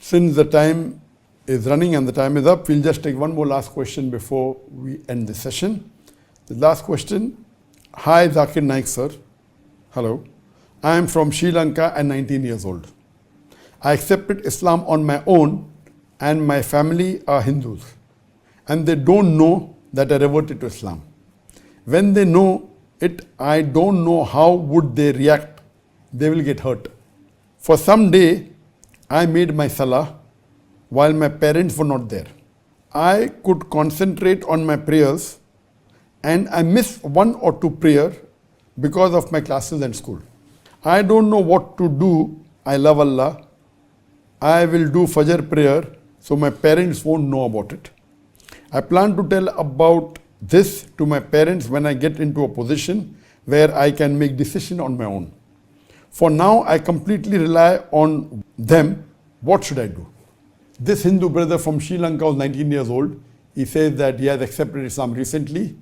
Since the time is running and the time is up, we'll just take one more last question before we end the session. The last question. Hi, Zakir Naik sir. Hello. I am from Sri Lanka and 19 years old. I accepted Islam on my own and my family are Hindus. And they don't know that I reverted to Islam. When they know it, I don't know how would they react. They will get hurt. For some day, I made my salah while my parents were not there. I could concentrate on my prayers and I missed one or two prayers because of my classes and school. I don't know what to do. I love Allah. I will do Fajr prayer so my parents won't know about it. I plan to tell about this to my parents when I get into a position where I can make decision on my own. For now, I completely rely on them. What should I do? This Hindu brother from Sri Lanka was 19 years old. He says that he has accepted Islam recently.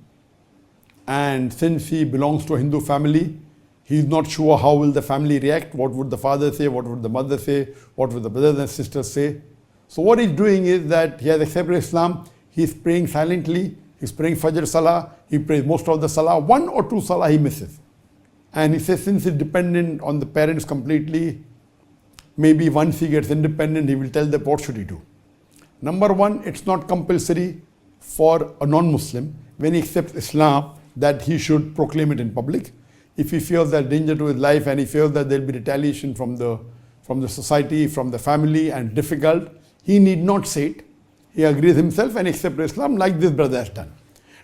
And since he belongs to a Hindu family, he is not sure how will the family react. What would the father say? What would the mother say? What would the brothers and sisters say? So what he's doing is that he has accepted Islam. He's praying silently. He's praying Fajr Salah. He prays most of the Salah. One or two Salah he misses. And he says since he's dependent on the parents completely, maybe once he gets independent, he will tell them what should he do. Number one, it's not compulsory for a non-Muslim when he accepts Islam that he should proclaim it in public. If he feels that danger to his life and he feels that there will be retaliation from the society, from the family and difficult, he need not say it. He agrees himself and accepts Islam like this brother has done.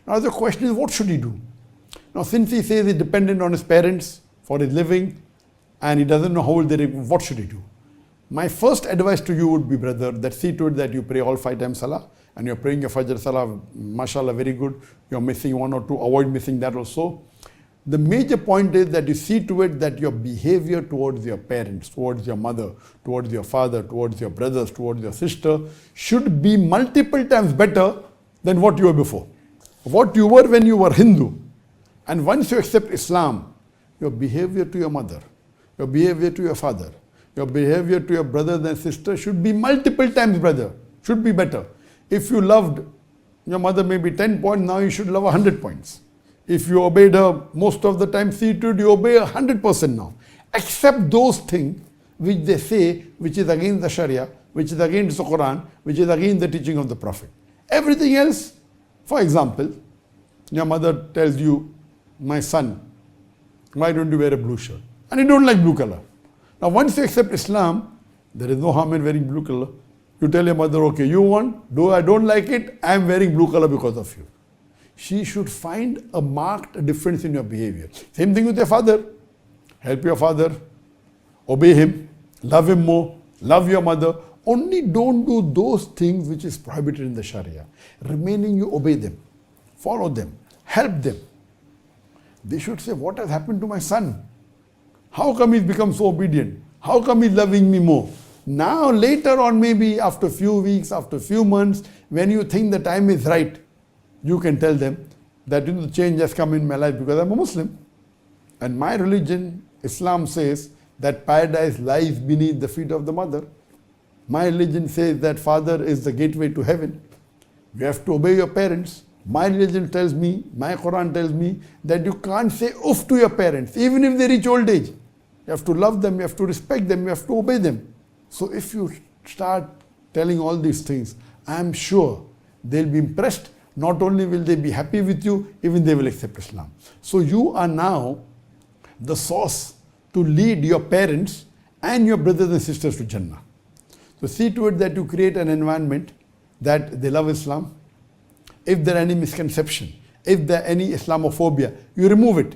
Now the question is, what should he do? Now since he says he's dependent on his parents for his living and he doesn't know how will they, what should he do? My first advice to you would be, brother, that see to it that you pray all 5 times Salah and you're praying your Fajr Salah, mashallah, very good. You're missing one or two, avoid missing that also. The major point is that you see to it that your behavior towards your parents, towards your mother, towards your father, towards your brothers, towards your sister should be multiple times better than what you were before. What you were when you were Hindu. And once you accept Islam, your behavior to your mother, your behavior to your father, your behavior to your brothers and sisters should be multiple times better, should be better. If you loved your mother maybe 10 points, now you should love 100 points. If you obeyed her most of the time, see to it, you obey 100% now. Except those things which they say, which is against the Sharia, which is against the Quran, which is against the teaching of the Prophet. Everything else, for example, your mother tells you, my son, why don't you wear a blue shirt? And you don't like blue color. Now once you accept Islam, there is no harm in wearing blue color. You tell your mother, okay, you want, though I don't like it, I am wearing blue color because of you. She should find a marked difference in your behavior. Same thing with your father. Help your father, obey him, love him more, love your mother. Only don't do those things which is prohibited in the Sharia. Remaining, you obey them, follow them, help them. They should say, what has happened to my son? How come he's become so obedient? How come he's loving me more? Now later on, maybe after a few weeks, after a few months, when you think the time is right, you can tell them that the change has come in my life because I'm a Muslim. And my religion, Islam, says that paradise lies beneath the feet of the mother. My religion says that father is the gateway to heaven. You have to obey your parents. My religion tells me, my Quran tells me that you can't say oof to your parents, even if they reach old age. You have to love them, you have to respect them, you have to obey them. So if you start telling all these things, I am sure they'll be impressed. Not only will they be happy with you, even they will accept Islam. So you are now the source to lead your parents and your brothers and sisters to Jannah. So see to it that you create an environment that they love Islam. If there are any misconception, if there are any Islamophobia, you remove it.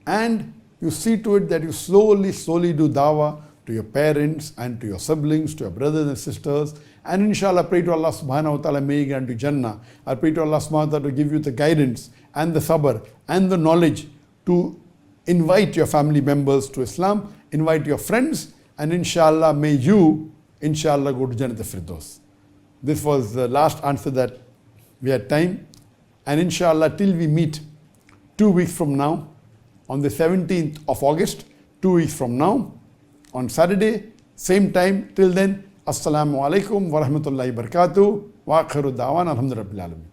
And you see to it that you slowly do dawah to your parents and to your siblings, to your brothers and sisters. And inshallah, pray to Allah subhanahu wa ta'ala, may He grant you Jannah. I pray to Allah subhanahu wa ta'ala to give you the guidance and the sabr and the knowledge to invite your family members to Islam, invite your friends, and inshallah, may you, inshallah, go to Jannat al-Firdaus. This was the last answer that we had time. And inshallah, till we meet 2 weeks from now, on the 17th of August, 2 weeks from now, on Saturday, same time. Till then, Assalamu alaikum wa rahmatullahi wa barakatuh. Wa akhiru da'wan alhamdulillah rabbil alamin.